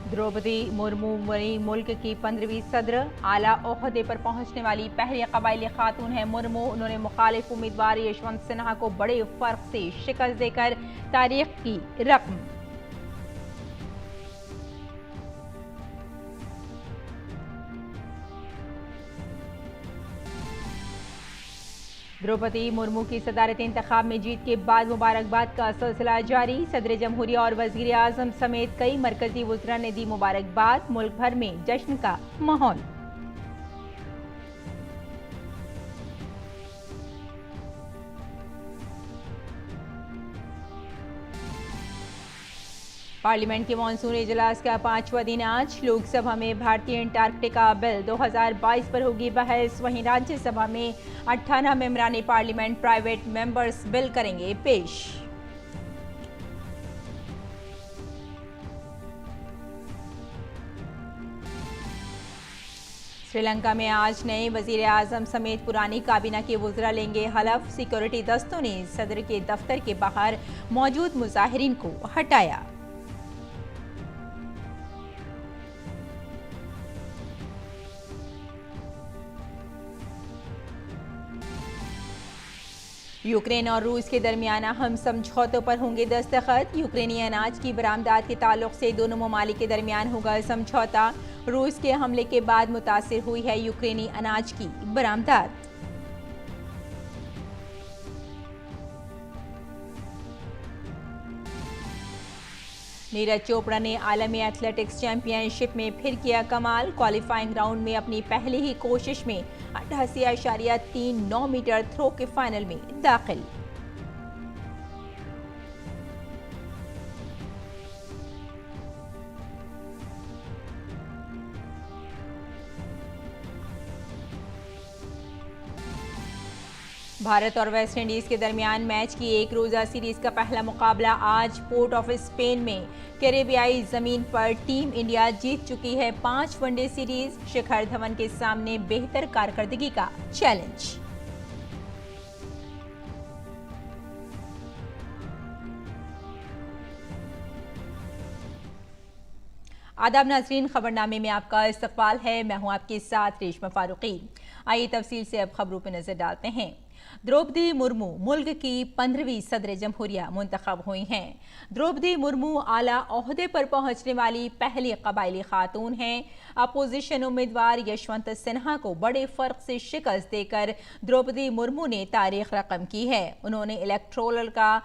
द्रौपदी मुर्मू बनी मुल्क की 15वीं सदर। आला ओहदे पर पहुंचने वाली पहली कबायली खातून है मुर्मू। उन्होंने मुखालिफ उम्मीदवार यशवंत सिन्हा को बड़े फर्क से शिकस्त देकर तारीख की रकम। द्रौपदी मुर्मू की सदारती इंतखाब में जीत के बाद मुबारकबाद का सिलसिला जारी। सदर जमहूरिया और वजीर आजम समेत कई मरकजी वज़रा ने दी मुबारकबाद। मुल्क भर में जश्न का माहौल। पार्लियामेंट के मानसून इजलास का 5वां दिन आज। लोकसभा में भारतीय अंटार्कटिका बिल 2022 पर होगी बहस। वहीं राज्यसभा में 58 मेंबरान पार्लियामेंट प्राइवेट मेंबर्स बिल करेंगे पेश। श्रीलंका में आज नए वजीर आजम समेत पुरानी काबीना के वज़रा लेंगे हलफ। सिक्योरिटी दस्तों ने सदर के दफ्तर के बाहर मौजूद मुजाहिरीन को हटाया। यूक्रेन और रूस के दरमियान अहम समझौतों पर होंगे दस्तखत। यूक्रेनी अनाज की बरामदात के ताल्लुक से दोनों ममालिक के दरमियान होगा समझौता। रूस के हमले के बाद मुतासिर हुई है यूक्रेनी अनाज की बरामदात। नीरज चोपड़ा ने आलमी एथलेटिक्स चैंपियनशिप में फिर किया कमाल। क्वालिफाइंग राउंड में अपनी पहली ही कोशिश में 88.39 मीटर थ्रो के फाइनल में दाखिल। भारत और वेस्ट इंडीज के दरमियान मैच की एक रोजा सीरीज का पहला मुकाबला आज पोर्ट ऑफ स्पेन में कैरेबियाई जमीन पर टीम इंडिया जीत चुकी है 5 वनडे सीरीज। शिखर धवन के सामने बेहतर कारकर्दगी का चैलेंज। आदाब नाजरीन, खबरनामे में आपका इस्तकबाल है। मैं हूं आपके साथ रेशमा फारूकी। आइए तफसील से अब खबरों पर नजर डालते हैं। द्रौपदी मुर्मू मुल्क की 15वीं सदर जमहूरिया मुंतखब हुई हैं। द्रौपदी मुर्मू आला ओहदे पर पहुंचने वाली पहली कबायली खातून हैं। अपोजिशन उम्मीदवार यशवंत सिन्हा को बड़े फर्क से शिकस्त देकर द्रौपदी मुर्मू ने तारीख रकम की है। उन्होंने इलेक्टोरल का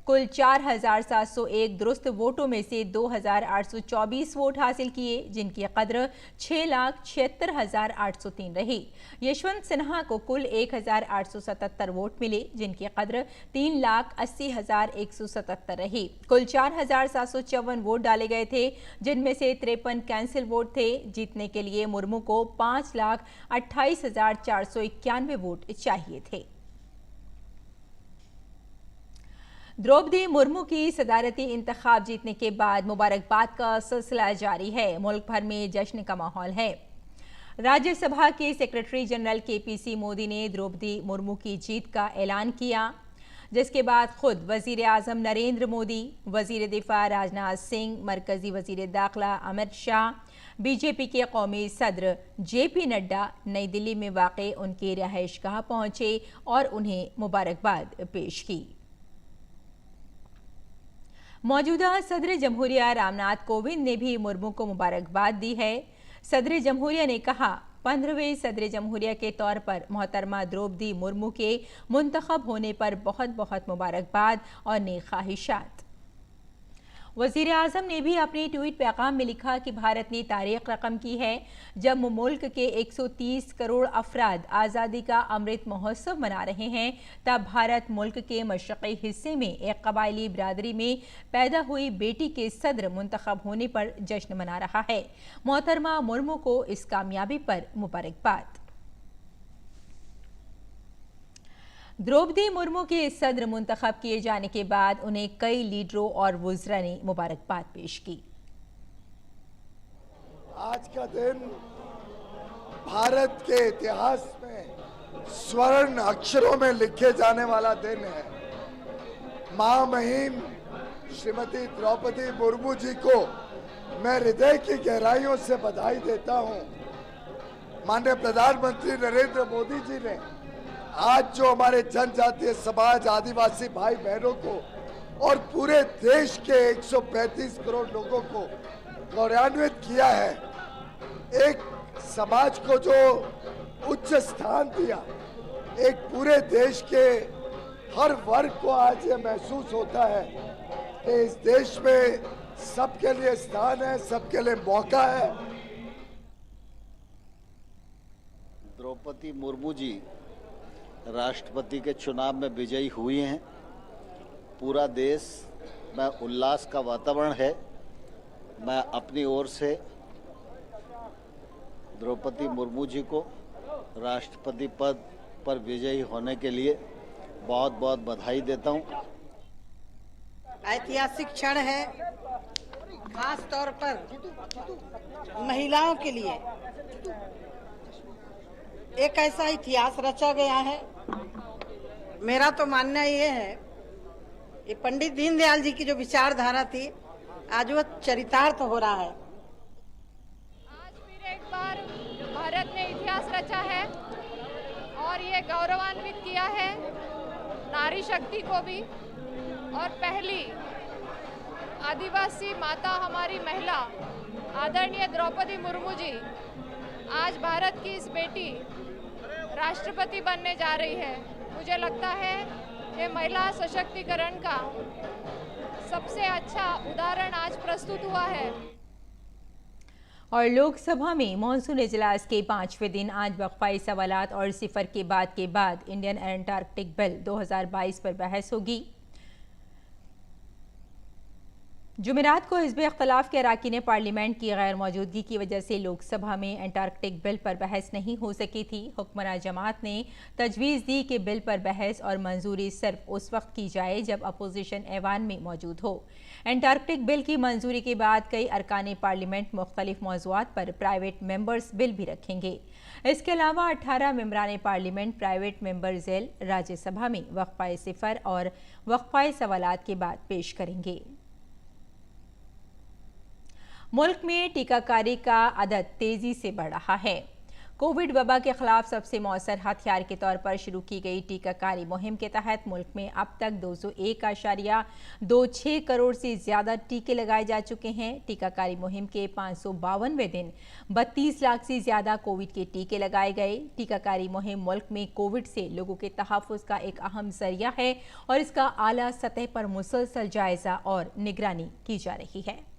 कुल 4,701 दुरुस्त वोटों में से 2,824 वोट हासिल किए, जिनकी कद्र 6,76,803 रही। यशवंत सिन्हा को कुल 1,877 वोट मिले, जिनकी कद्र 3,80,177 रही। कुल 4,754 वोट डाले गए थे, जिनमें से 53 कैंसिल वोट थे। जीतने के लिए मुर्मू को 5,28,491 वोट चाहिए थे। द्रौपदी मुर्मू की सदारती इंतखाब जीतने के बाद मुबारकबाद का सिलसिला जारी है। मुल्क भर में जश्न का माहौल है। राज्यसभा के सेक्रेटरी जनरल केपीसी मोदी ने द्रौपदी मुर्मू की जीत का ऐलान किया, जिसके बाद खुद वजीर आजम नरेंद्र मोदी, वजीर दिफा राजनाथ सिंह, मरकजी वजीर दाखिला अमित शाह, बीजेपी के कौमी सदर जेपी नड्डा नई दिल्ली में वाक़ उनके रहायशगाह पहुंचे और उन्हें मुबारकबाद पेश की। मौजूदा सदर जमहूरिया रामनाथ कोविंद ने भी मुर्मू को मुबारकबाद दी है। सदर जमहूरिया ने कहा, 15वें सदर जमहूरिया के तौर पर मोहतरमा द्रौपदी मुर्मू के मुंतखब होने पर बहुत बहुत मुबारकबाद और नेक ख्वाहिशात। वज़ीर आज़म ने भी अपने ट्वीट पैगाम में लिखा कि भारत ने तारीख रकम की है जब मुल्क के 130 करोड़ अफराद आज़ादी का अमृत महोत्सव मना रहे हैं, तब भारत मुल्क के मशरक़ी हिस्से में एक कबायली बिरादरी में पैदा हुई बेटी के सदर मुंतखब होने पर जश्न मना रहा है। मोहतरमा मुर्मू को इस कामयाबी पर मुबारकबाद। द्रौपदी मुर्मू के सदर मुंतखब किए जाने के बाद उन्हें कई लीडरों और वुज़रा ने मुबारकबाद पेश की। आज का दिन भारत के इतिहास में स्वर्ण अक्षरों में लिखे जाने वाला दिन है। महामहिम श्रीमती द्रौपदी मुर्मू जी को मैं हृदय की गहराइयों से बधाई देता हूं। माननीय प्रधानमंत्री नरेंद्र मोदी जी ने आज जो हमारे जनजातीय समाज, आदिवासी भाई बहनों को और पूरे देश के 135 करोड़ लोगों को गौरवान्वित किया है, एक समाज को जो उच्च स्थान दिया, एक पूरे देश के हर वर्ग को आज ये महसूस होता है कि इस देश में सबके लिए स्थान है, सबके लिए मौका है। द्रौपदी मुर्मू जी राष्ट्रपति के चुनाव में विजयी हुई हैं। पूरा देश में उल्लास का वातावरण है। मैं अपनी ओर से द्रौपदी मुर्मू जी को राष्ट्रपति पद पर विजयी होने के लिए बहुत बहुत बधाई देता हूं। ऐतिहासिक क्षण है, खास तौर पर महिलाओं के लिए एक ऐसा इतिहास रचा गया है। मेरा तो मानना ये है, ये पंडित दीनदयाल जी की जो विचारधारा थी, आज वो चरितार्थ हो रहा है। आज फिर एक बार भारत ने इतिहास रचा है और ये गौरवान्वित किया है नारी शक्ति को भी। और पहली आदिवासी माता, हमारी महिला आदरणीय द्रौपदी मुर्मू जी आज भारत की इस बेटी राष्ट्रपति बनने जा रही है। मुझे लगता है कि महिला सशक्तिकरण का सबसे अच्छा उदाहरण आज प्रस्तुत हुआ है। और लोकसभा में मॉनसून इजलास के 5वें दिन आज वक्फाई सवालात और सिफर के बाद इंडियन एंटार्कटिक बिल 2022 पर बहस होगी। जुमेरात को हिज़्ब इख्तिलाफ के अराकीन पार्लियामेंट की गैर मौजूदगी की वजह से लोकसभा में एंटार्कटिक बिल पर बहस नहीं हो सकी थी। हुक्मरान जमात ने तजवीज़ दी कि बिल पर बहस और मंजूरी सिर्फ उस वक्त की जाए जब अपोजिशन ऐवान में मौजूद हो। एंटार्कटिक बिल की मंजूरी के बाद कई अरकान पार्लियामेंट मुख्तलिफ मौज़ूआत पर प्राइवेट मेंबर्स बिल भी रखेंगे। इसके अलावा 18 मेंबरान पार्लियामेंट प्राइवेट मेंबर जेल राज्यसभा में वक्फाए सिफर और वक्फाए सवालात के बाद पेश करेंगे। मुल्क में टीकाकारी का अदद तेजी से बढ़ रहा है। कोविड वबा के खिलाफ सबसे मौसर हथियार के तौर पर शुरू की गई टीकाकारी मुहिम के तहत मुल्क में अब तक 201.26 करोड़ से ज्यादा टीके लगाए जा चुके हैं। टीकाकारी मुहिम के 552वें दिन 32 लाख से ज्यादा कोविड के टीके लगाए गए। टीकाकारी मुहिम मुल्क में कोविड से लोगों के तहफ़्फ़ुज़ का एक अहम जरिया है और इसका आला सतह पर मुसलसल जायजा और निगरानी की जा रही है।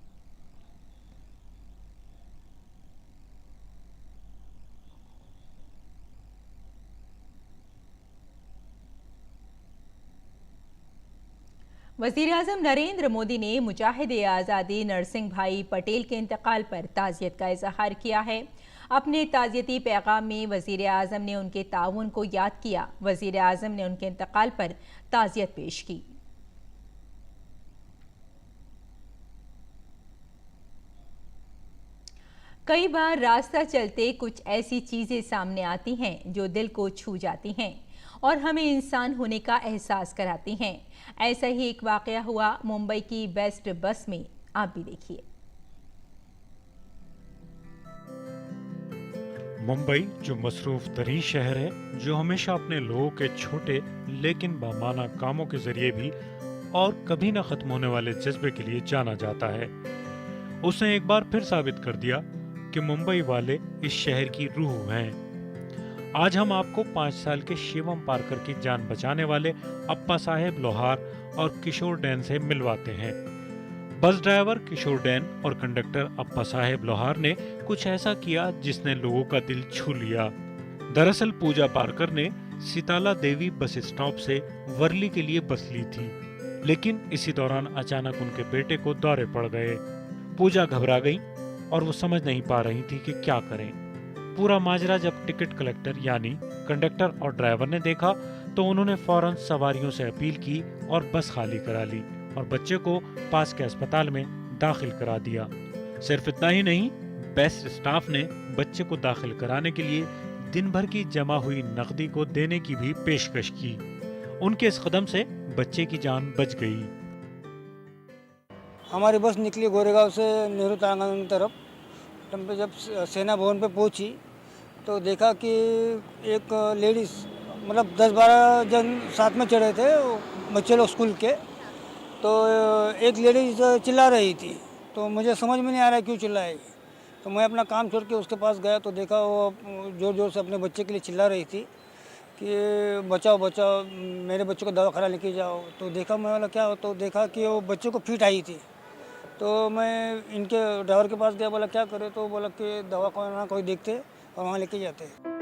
वज़ीर-ए-आज़म नरेंद्र मोदी ने मुजाहिद आज़ादी नरसिंह भाई पटेल के इंतकाल पर ताज़ियत का इज़हार किया है। अपने ताज़ियती पैगाम में वज़ीर-ए-आज़म ने उनके ताउन को याद किया। वज़ीर-ए-आज़म ने उनके इंतकाल पर ताज़ियत पेश की। कई बार रास्ता चलते कुछ ऐसी चीज़ें सामने आती हैं जो दिल को छू जाती हैं और हमें इंसान होने का एहसास कराती हैं। ऐसा ही एक वाक़या हुआ मुंबई की बेस्ट बस में। आप भी देखिए। मुंबई जो मसरूफ तरीन शहर है, जो हमेशा अपने लोगों के छोटे लेकिन बामाना कामों के जरिए भी और कभी न खत्म होने वाले जज्बे के लिए जाना जाता है, उसने एक बार फिर साबित कर दिया कि मुंबई वाले इस शहर की रूह हैं। आज हम आपको 5 साल के शिवम पारकर की जान बचाने वाले अप्पा साहेब लोहार और किशोर डैन से मिलवाते हैं। बस ड्राइवर किशोर डैन और कंडक्टर अप्पा साहेब लोहार ने कुछ ऐसा किया जिसने लोगों का दिल छू लिया। दरअसल पूजा पारकर ने सीताला देवी बस स्टॉप से वर्ली के लिए बस ली थी, लेकिन इसी दौरान अचानक उनके बेटे को दौरे पड़ गए। पूजा घबरा गई और वो समझ नहीं पा रही थी कि क्या करें। पूरा माजरा जब टिकट कलेक्टर यानी कंडक्टर और ड्राइवर ने देखा तो उन्होंने फौरन सवारियों से अपील की और बस खाली करा ली और बच्चे को पास के अस्पताल में दाखिल करा दिया। सिर्फ इतना ही नहीं, बेस्ट स्टाफ ने बच्चे को दाखिल कराने के लिए दिन भर की जमा हुई नकदी को देने की भी पेशकश की। उनके इस कदम से बच्चे की जान बच गई। हमारी बस निकली गोरेगांव से नेहरू तारांगण की तरफ। तब जब सेना भवन पे पहुंची तो देखा कि एक लेडीज़, मतलब 10-12 जन साथ में चढ़े थे बच्चे लोग स्कूल के। तो एक लेडीज़ चिल्ला रही थी, तो मुझे समझ में नहीं आ रहा क्यों चिल्लाएगी। तो मैं अपना काम छोड़ के उसके पास गया तो देखा वो ज़ोर ज़ोर से अपने बच्चे के लिए चिल्ला रही थी कि बचाओ बचाओ, मेरे बच्चे को दवाखाना लेके जाओ। तो देखा मैं बोला क्या हो, तो देखा कि वो बच्चे को फिट आई थी। तो मैं इनके ड्राइवर के पास गया, बोला क्या करे, तो बोला कि दवाखाना कोई देखते और वहाँ लेके जाते।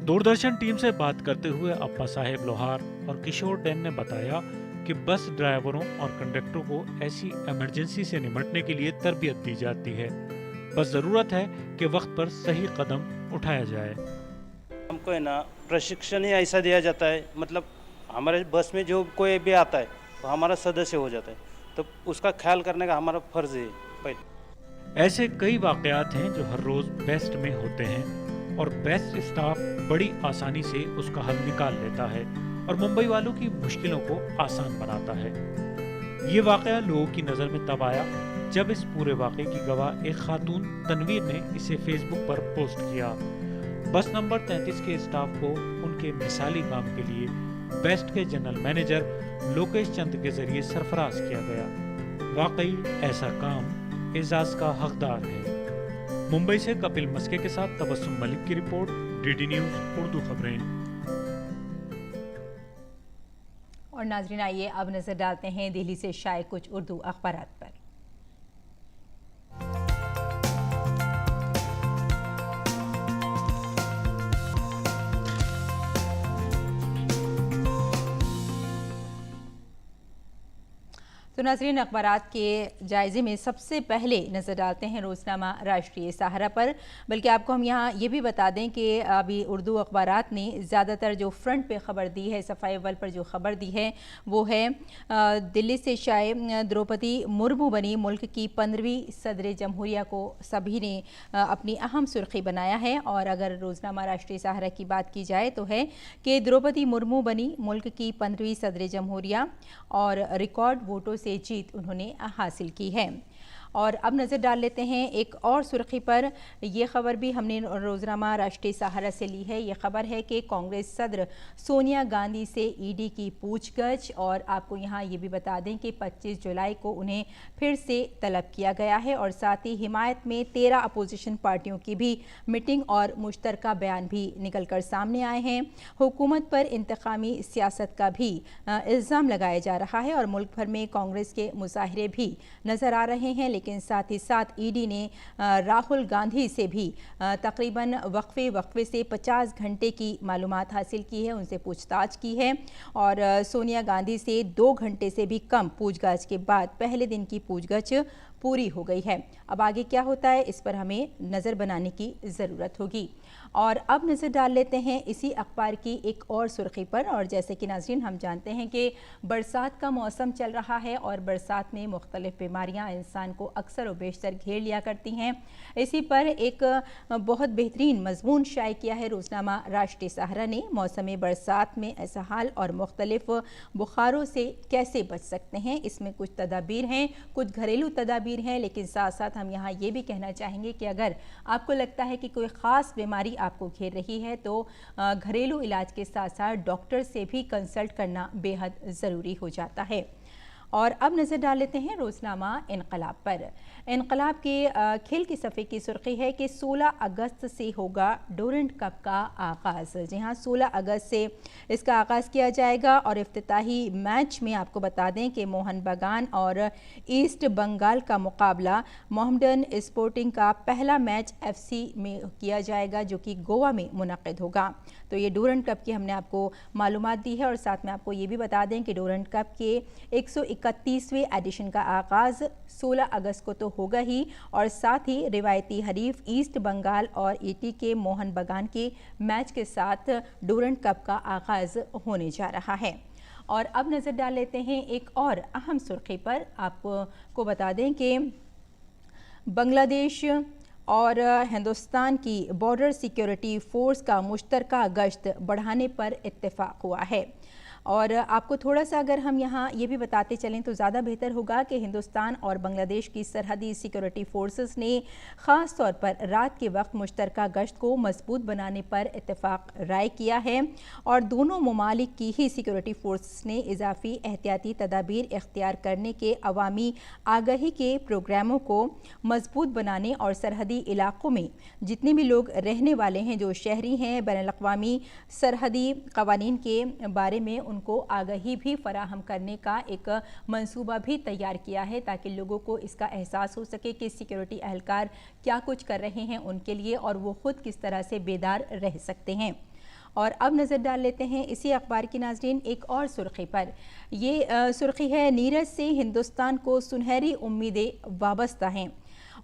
दूरदर्शन टीम से बात करते हुए अप्पा साहेब लोहार और किशोर डैन ने बताया कि बस ड्राइवरों और कंडक्टरों को ऐसी इमरजेंसी से निपटने के लिए तरबियत दी जाती है। बस ज़रूरत है कि वक्त पर सही कदम उठाया जाए। हमको है ना प्रशिक्षण ही ऐसा दिया जाता है, मतलब हमारे बस में जो कोई भी आता है तो हमारा सदस्य हो जाता है, तो उसका ख्याल करने का हमारा फर्ज है पहले। ऐसे कई वाकयात हैं जो हर रोज बेस्ट में होते हैं और बेस्ट स्टाफ बड़ी आसानी से उसका हल निकाल लेता है और मुंबई वालों की मुश्किलों को आसान बनाता है। ये वाकया लोगों की नज़र में तब आया जब इस पूरे वाकये की गवाह एक खातून तनवीर ने इसे फेसबुक पर पोस्ट किया। बस नंबर 33 के स्टाफ को उनके मिसाली काम के लिए बेस्ट के जनरल मैनेजर लोकेश चंद के जरिए सरफराज किया गया। वाकई ऐसा काम एजाज का हकदार है। मुंबई से कपिल मस्के के साथ तबस्सुम मलिक की रिपोर्ट, डीडी न्यूज़ उर्दू खबरें। और नाजरीन, आइए अब नजर डालते हैं दिल्ली से शाये कुछ उर्दू अखबारात पर। तो नाज़रीन, अखबारात के जायज़े में सबसे पहले नज़र डालते हैं रोज़नामा राष्ट्रीय सहारा पर। बल्कि आपको हम यहाँ ये भी बता दें कि अभी उर्दू अखबारात ने ज़्यादातर जो फ्रंट पे ख़बर दी है, सफ़ाई अव्वल पर जो ख़बर दी है वो है दिल्ली से शाये द्रौपदी मुर्मू बनी मुल्क की 15वीं सदर जमहूरिया को सभी ने अपनी अहम सुर्खी बनाया है। और अगर रोज़नामा राष्ट्रीय सहारा की बात की जाए तो है कि द्रौपदी मुर्मू बनी मुल्क की 15वीं सदर जमहूरिया और रिकॉर्ड वोटों से जीत उन्होंने हासिल की है। और अब नज़र डाल लेते हैं एक और सुर्खी पर। यह ख़बर भी हमने रोज़नामा राष्ट्रीय सहारा से ली है। ये ख़बर है कि कांग्रेस सदर सोनिया गांधी से ईडी की पूछगछ। और आपको यहाँ ये भी बता दें कि 25 जुलाई को उन्हें फिर से तलब किया गया है और साथ ही हिमायत में 13 अपोजिशन पार्टियों की भी मीटिंग और मुश्तरका बयान भी निकल कर सामने आए हैं। हुकूमत पर इंतकामी सियासत का भी इल्ज़ाम लगाया जा रहा है और मुल्क भर में कांग्रेस के मुजाहरे भी नज़र आ रहे हैं। लेकिन साथ ही साथ ईडी ने राहुल गांधी से भी तकरीबन वक्फे से 50 घंटे की मालूमात हासिल की है, उनसे पूछताछ की है। और सोनिया गांधी से 2 घंटे से भी कम पूछताछ के बाद पहले दिन की पूछताछ पूरी हो गई है। अब आगे क्या होता है इस पर हमें नज़र बनाने की ज़रूरत होगी। और अब नज़र डाल लेते हैं इसी अखबार की एक और सुर्खी पर। और जैसे कि नाज़रीन, हम जानते हैं कि बरसात का मौसम चल रहा है और बरसात में मुख्तलिफ़ बीमारियां इंसान को अक्सर व बेशतर घेर लिया करती हैं। इसी पर एक बहुत बेहतरीन मजमून शाये किया है रोज़नामा राष्ट्रीय सहारा ने। मौसम बरसात में ऐसा हाल और मुख्तलिफ़ बुखारों से कैसे बच सकते हैं, इसमें कुछ तदाबीर हैं, कुछ घरेलू तदाबीर हैं। लेकिन साथ साथ हम यहाँ ये भी कहना चाहेंगे कि अगर आपको लगता है कि कोई ख़ास बीमारी आपको घेर रही है तो घरेलू इलाज के साथ साथ डॉक्टर से भी कंसल्ट करना बेहद ज़रूरी हो जाता है। और अब नज़र डाल लेते हैं रोज़नामा इनकलाब पर। इनकलाब के खेल की सफ़े की सुर्खी है कि 16 अगस्त से होगा डोरंट कप का आगाज़। जी हाँ, 16 अगस्त से इसका आगाज़ किया जाएगा और इफ्तिताही मैच में आपको बता दें कि मोहन बगान और ईस्ट बंगाल का मुकाबला मोहम्मडन स्पोर्टिंग का पहला मैच FC में किया जाएगा जो कि गोवा में मुनक़िद होगा। तो ये डोरंट कप की हमने आपको मालूमात दी है और साथ में आपको ये भी बता दें कि डोरंट कप के 31वें एडिशन का आगाज 16 अगस्त को तो होगा ही, और साथ ही रिवायती हरीफ ईस्ट बंगाल और ईटी के मोहन बगान के मैच के साथ डूरंट कप का आगाज होने जा रहा है। और अब नज़र डाल लेते हैं एक और अहम सुर्खी पर। आपको बता दें कि बांग्लादेश और हिंदुस्तान की बॉर्डर सिक्योरिटी फोर्स का मुश्तरका गश्त बढ़ाने पर इत्तेफाक हुआ है। और आपको थोड़ा सा अगर हम यहाँ ये भी बताते चलें तो ज़्यादा बेहतर होगा कि हिंदुस्तान और बांग्लादेश की सरहदी सिक्योरिटी फोर्सेस ने ख़ास तौर पर रात के वक्त मुश्तरका गश्त को मजबूत बनाने पर इत्तेफाक राय किया है, और दोनों ममालिक की ही सिक्योरिटी फोर्सेस ने इजाफी एहतियाती तदाबीर इख्तियार करने के अवामी आगाही के प्रोग्रामों को मजबूत बनाने और सरहदी इलाकों में जितने भी लोग रहने वाले हैं जो शहरी हैं, बैनुल-अक़वामी सरहदी कवानीन के बारे में उनको आगाही भी फराहम करने का एक मंसूबा भी तैयार किया है, ताकि लोगों को इसका एहसास हो सके कि सिक्योरिटी एहलकार क्या कुछ कर रहे हैं उनके लिए और वो खुद किस तरह से बेदार रह सकते हैं। और अब नज़र डाल लेते हैं इसी अखबार की नाज़रीन एक और सुर्खी पर। ये सुर्खी है, नीरज से हिंदुस्तान को सुनहरी उम्मीदें वाबस्ता हैं।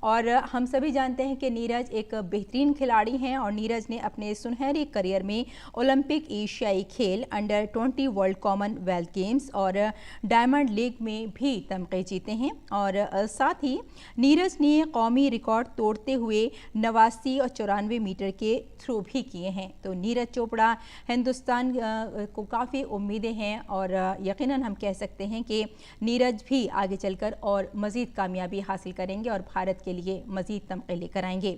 और हम सभी जानते हैं कि नीरज एक बेहतरीन खिलाड़ी हैं और नीरज ने अपने सुनहरे करियर में ओलंपिक एशियाई खेल, अंडर 20 वर्ल्ड कॉमनवेल्थ गेम्स और डायमंड लीग में भी तमगे जीते हैं। और साथ ही नीरज ने कौमी रिकॉर्ड तोड़ते हुए 89 और 94 मीटर के थ्रो भी किए हैं। तो नीरज चोपड़ा हिंदुस्तान को काफ़ी उम्मीदें हैं और यकीनन हम कह सकते हैं कि नीरज भी आगे चलकर और मज़ीद कामयाबी हासिल करेंगे और भारत के लिए मज़ीद तमगे लेकर आएंगे।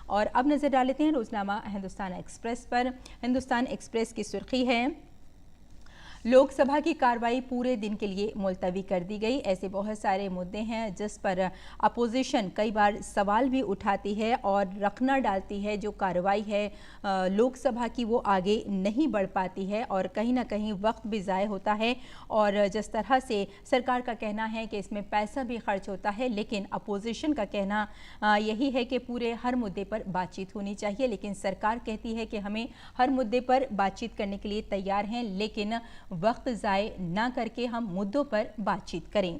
और अब नज़र डाल लेते हैं रोज़नामा हिंदुस्तान एक्सप्रेस पर। हिंदुस्तान एक्सप्रेस की सुर्खी है, लोकसभा की कार्रवाई पूरे दिन के लिए मुलतवी कर दी गई। ऐसे बहुत सारे मुद्दे हैं जिस पर अपोजिशन कई बार सवाल भी उठाती है और रखना डालती है। जो कार्रवाई है लोकसभा की वो आगे नहीं बढ़ पाती है और कहीं ना कहीं वक्त भी ज़ाय होता है। और जिस तरह से सरकार का कहना है कि इसमें पैसा भी खर्च होता है, लेकिन अपोजिशन का कहना यही है कि पूरे हर मुद्दे पर बातचीत होनी चाहिए। लेकिन सरकार कहती है कि हमें हर मुद्दे पर बातचीत करने के लिए तैयार हैं, लेकिन वक्त ज़ाय ना करके हम मुद्दों पर बातचीत करें।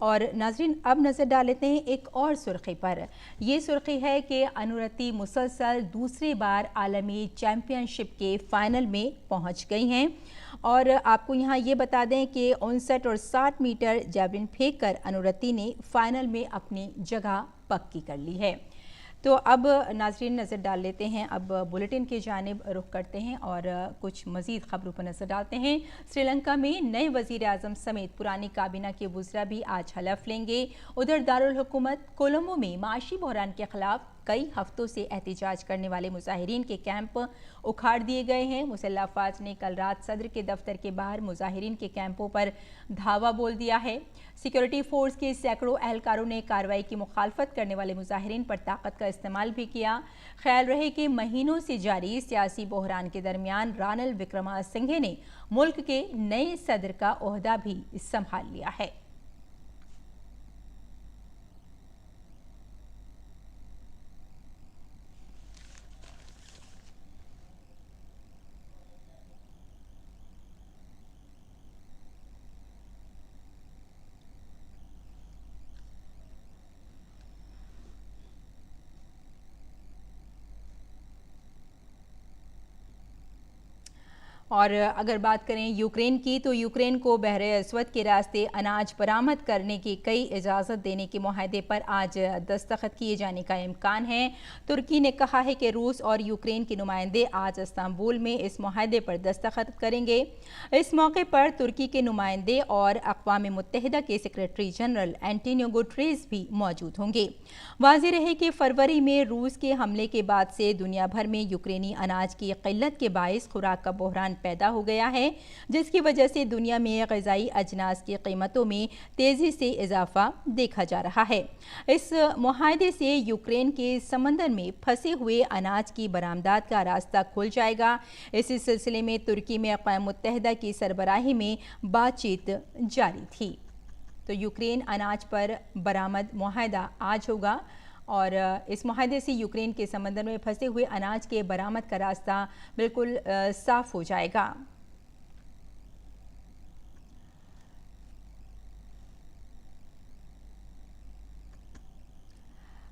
और नाज़रीन अब नज़र डाल लेते हैं एक और सुर्खी पर। ये सुर्खी है कि अनुरति मुसलसल दूसरी बार आलमी चैम्पियनशिप के फाइनल में पहुंच गई हैं। और आपको यहाँ ये बता दें कि 59 और 60 मीटर जैवलिन फेंक कर अनुरति ने फाइनल में अपनी जगह पक्की कर ली है। तो अब नाज़रीन नज़र डाल लेते हैं, अब बुलेटिन की जानिब रुख करते हैं और कुछ मज़ीद खबरों पर नज़र डालते हैं। श्रीलंका में नए वज़ीर आज़म समेत पुरानी काबीना के वज़रा भी आज हलफ लेंगे। उधर दारुल हुकूमत कोलंबो में माशी बहरान के खिलाफ कई हफ्तों से एहतजाज करने वाले मुजाहिरीन के कैंप उखाड़ दिए गए हैं। मुसल्लह अफवाज ने कल रात सदर के दफ्तर के बाहर मुजाहिरीन के कैंपों पर धावा बोल दिया है। सिक्योरिटी फोर्स के सैकड़ों एहलकारों ने कार्रवाई की मुखालफत करने वाले मुजाहिरीन पर ताकत का इस्तेमाल भी किया। ख्याल रहे कि महीनों से जारी सियासी बहरान के दरमियान रानिल विक्रमासिंघे ने मुल्क के नए सदर का ओहदा भी संभाल लिया है। और अगर बात करें यूक्रेन की, तो यूक्रेन को बहरे अस्वद के रास्ते अनाज बरामद करने की कई इजाज़त देने के मुआहदे पर आज दस्तखत किए जाने का इम्कान है। तुर्की ने कहा है कि रूस और यूक्रेन के नुमाइंदे आज इस्तांबुल में इस मुआहदे पर दस्तखत करेंगे। इस मौके पर तुर्की के नुमाइंदे और अक़वाम मुत्तहिदा के सेक्रेटरी जनरल एंटोनियो गुटेरेस भी मौजूद होंगे। वाज़ेह रहे कि फरवरी में रूस के हमले के बाद से दुनिया भर में यूक्रेनी अनाज की क़िल्लत के बाइस खुराक का बहरान पैदा हो गया है, जिसकी वजह से दुनिया में ग़िज़ाई अजनास की कीमतों में तेज़ी से इजाफा देखा जा रहा है। इस मुआहदे से यूक्रेन के समंदर में फंसे हुए अनाज की बरामदात का रास्ता खुल जाएगा। इसी सिलसिले में तुर्की में अक़वाम मुत्तहिदा की सरबराही में बातचीत जारी थी। तो यूक्रेन अनाज पर बरामद मुआहदा आज होगा और इस मुआहदे से यूक्रेन के समंदर में फंसे हुए अनाज के बरामद का रास्ता बिल्कुल साफ हो जाएगा।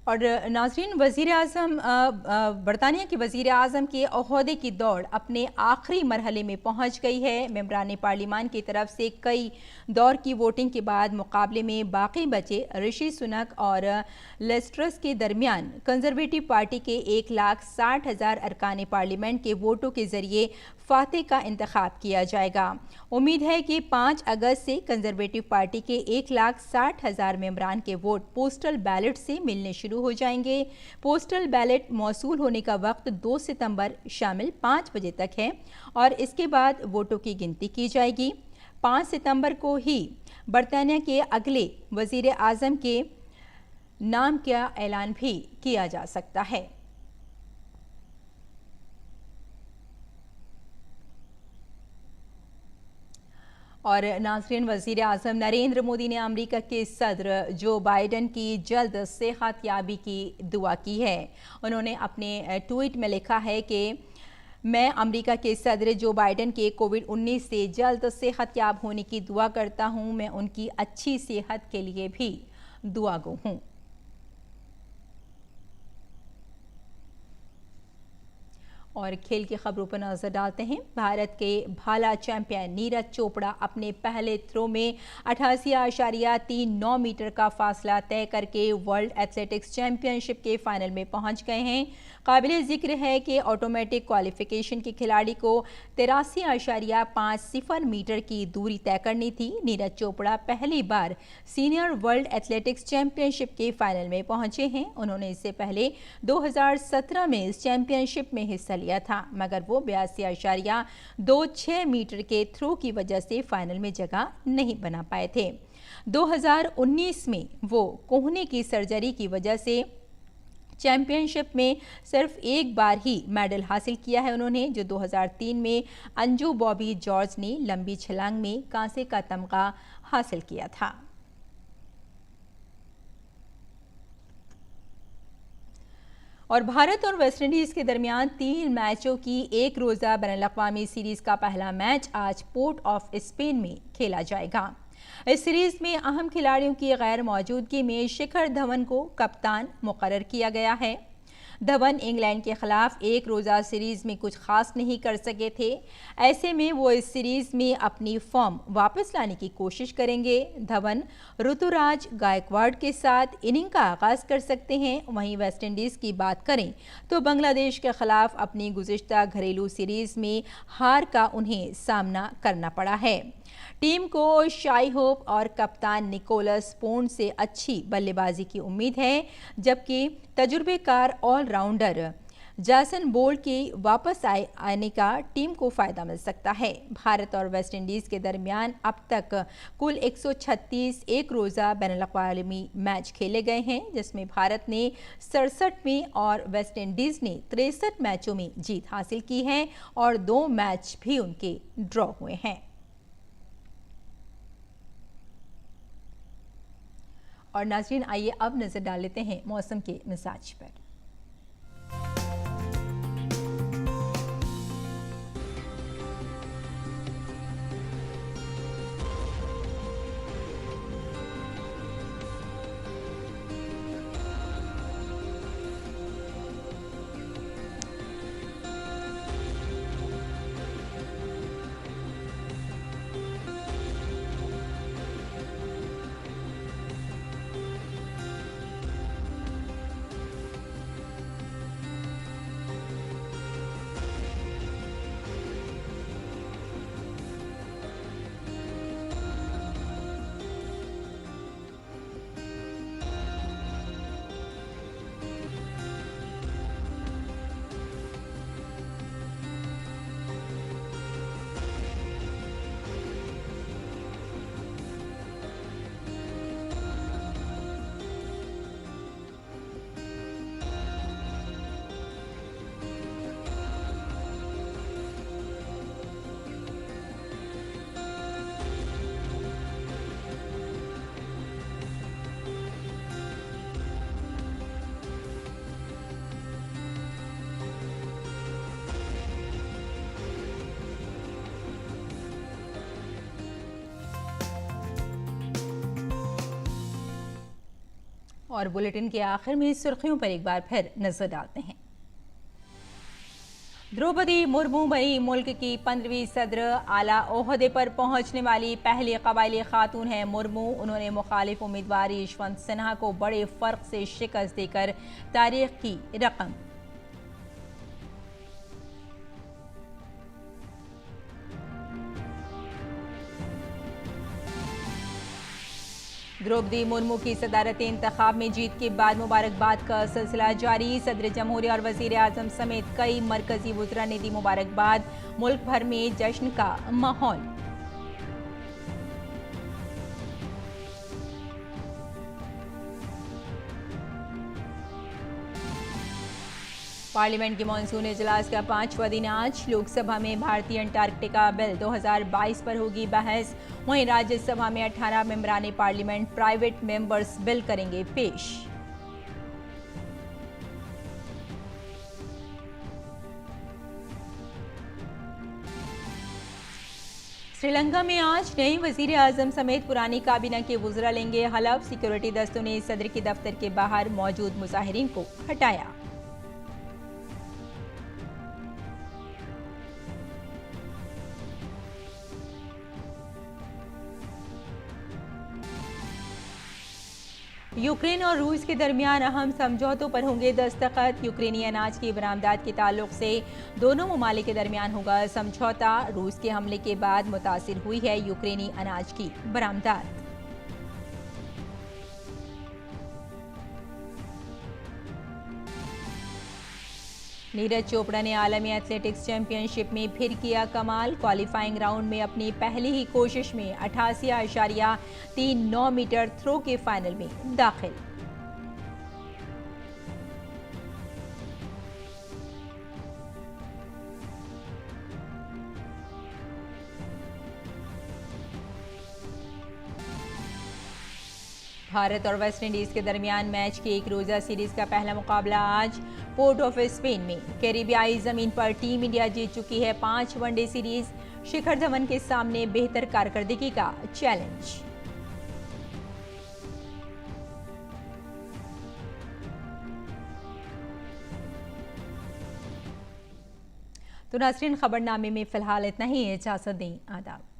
और नाज़रीन, वज़ीर आज़म बरतानिया के वज़ीर आज़म के ओहदे की दौड़ अपने आखिरी मरहले में पहुंच गई है। मेंबरान पार्लिमान की तरफ से कई दौर की वोटिंग के बाद मुकाबले में बाकी बचे ऋषि सुनक और लेस्ट्रस के दरमियान कंजर्वेटिव पार्टी के 1,60,000 अरकान पार्लियामेंट के वोटों के जरिए फातेह का इंतखाब किया जाएगा। उम्मीद है कि 5 अगस्त से कंजर्वेटिव पार्टी के 1,60,000 मेंबरान के वोट पोस्टल बैलेट से मिलने शुरू हो जाएंगे। पोस्टल बैलेट मौसूल होने का वक्त 2 सितंबर शामिल 5 बजे तक है और इसके बाद वोटों की गिनती की जाएगी। 5 सितंबर को ही बरतानिया के अगले वजीर आज़म के नाम का ऐलान भी किया जा सकता है। और नाज़रीन, वज़ीर आज़म नरेंद्र मोदी ने अमेरिका के सदर जो बाइडन की जल्द सेहतयाबी की दुआ की है। उन्होंने अपने ट्वीट में लिखा है कि मैं अमेरिका के सदर जो बाइडन के कोविड-19 से जल्द सेहतयाब होने की दुआ करता हूं। मैं उनकी अच्छी सेहत के लिए भी दुआगो हूं। और खेल की खबरों पर नजर डालते हैं। भारत के भाला चैंपियन नीरज चोपड़ा अपने पहले थ्रो में 88.39 मीटर का फासला तय करके वर्ल्ड एथलेटिक्स चैंपियनशिप के फाइनल में पहुंच गए हैं। काबिल जिक्र है कि ऑटोमेटिक क्वालिफिकेशन के खिलाड़ी को 83.50 मीटर की दूरी तय करनी थी। नीरज चोपड़ा पहली बार सीनियर वर्ल्ड एथलेटिक्स चैंपियनशिप के फाइनल में पहुंचे हैं। उन्होंने इससे पहले 2017 में इस चैंपियनशिप में हिस्सा लिया था, मगर वो 82.26 मीटर के थ्रो की वजह से फाइनल में जगह नहीं बना पाए थे। 2019 में वो कोहने की सर्जरी की वजह से चैंपियनशिप में सिर्फ एक बार ही मेडल हासिल किया है उन्होंने, जो 2003 में अंजू बॉबी जॉर्ज ने लंबी छलांग में कांसे का तमगा हासिल किया था। और भारत और वेस्टइंडीज के दरमियान 3 मैचों की एक रोज़ा बैनुल-अक़वामी सीरीज का पहला मैच आज पोर्ट ऑफ स्पेन में खेला जाएगा। इस सीरीज में अहम खिलाड़ियों की गैर मौजूदगी में शिखर धवन को कप्तान मुकर्रर किया गया है। धवन इंग्लैंड के खिलाफ एक रोज़ा सीरीज में कुछ खास नहीं कर सके थे। ऐसे में वो इस सीरीज में अपनी फॉर्म वापस लाने की कोशिश करेंगे। धवन ऋतुराज गायकवाड़ के साथ इनिंग का आगाज कर सकते हैं। वहीं वेस्टइंडीज़ की बात करें तो बांग्लादेश के खिलाफ अपनी गुज़िश्ता घरेलू सीरीज में हार का उन्हें सामना करना पड़ा है। टीम को शाई होप और कप्तान निकोलस पोर्न से अच्छी बल्लेबाजी की उम्मीद है, जबकि तजुर्बेकार ऑलराउंडर जैसन बोल्ट के वापस आने का टीम को फ़ायदा मिल सकता है। भारत और वेस्टइंडीज़ के दरमियान अब तक कुल 136 एक रोज़ा बैनुल-अक़वामी मैच खेले गए हैं, जिसमें भारत ने 67 में और वेस्टइंडीज़ ने 63 मैचों में जीत हासिल की है और 2 मैच भी उनके ड्रॉ हुए हैं। और नाज़रीन, आइए अब नज़र डाल लेते हैं मौसम के मिजाज पर। और बुलेटिन के आखिर में सुर्खियों पर एक बार फिर नजर डालते हैं। द्रौपदी मुर्मू बनी मुल्क की 15वीं सदर। आला ओहदे पर पहुंचने वाली पहली कबायली खातून है मुर्मू। उन्होंने मुखालिफ उम्मीदवार यशवंत सिन्हा को बड़े फर्क से शिकस्त देकर तारीख की रकम। द्रौपदी मुर्मू की सदारती इंतखाब में जीत के बाद मुबारकबाद का सिलसिला जारी। सदर जमहूरिया और वजीर आजम समेत कई मरकजी वुज़रा ने दी मुबारकबाद। मुल्क भर में जश्न का माहौल। पार्लियामेंट के मॉनसून इजलास का 5वां दिन आज। लोकसभा में भारतीय अंटार्कटिका बिल 2022 पर होगी बहस। वहीं राज्यसभा में 18 मेंबरान पार्लियामेंट प्राइवेट मेंबर्स बिल करेंगे पेश। श्रीलंका में आज नए वजीर आजम समेत पुरानी काबीना के वुज़रा लेंगे हलफ। सिक्योरिटी दस्तों ने सदर के दफ्तर के बाहर मौजूद मुजाहिरीन को हटाया। यूक्रेन और रूस के दरमियान अहम समझौतों पर होंगे दस्तखत। यूक्रेनी अनाज की बरामदात के ताल्लुक से दोनों ममालिक के दरमियान होगा समझौता। रूस के हमले के बाद मुतासिर हुई है यूक्रेनी अनाज की बरामदात। नीरज चोपड़ा ने आलमी एथलेटिक्स चैंपियनशिप में फिर किया कमाल। क्वालिफाइंग राउंड में अपनी पहली ही कोशिश में 88.39 मीटर थ्रो के फाइनल में दाखिल। भारत और वेस्टइंडीज के दरमियान मैच की एक रोजा सीरीज का पहला मुकाबला आज पोर्ट ऑफ स्पेन में। कैरिबियाई जमीन पर टीम इंडिया जीत चुकी है 5 वनडे सीरीज। शिखर धवन के सामने बेहतर कारकर्दगी का चैलेंज। तो नाज़रीन, खबरनामे में फिलहाल इतना ही। इजाजत दें। आदाब।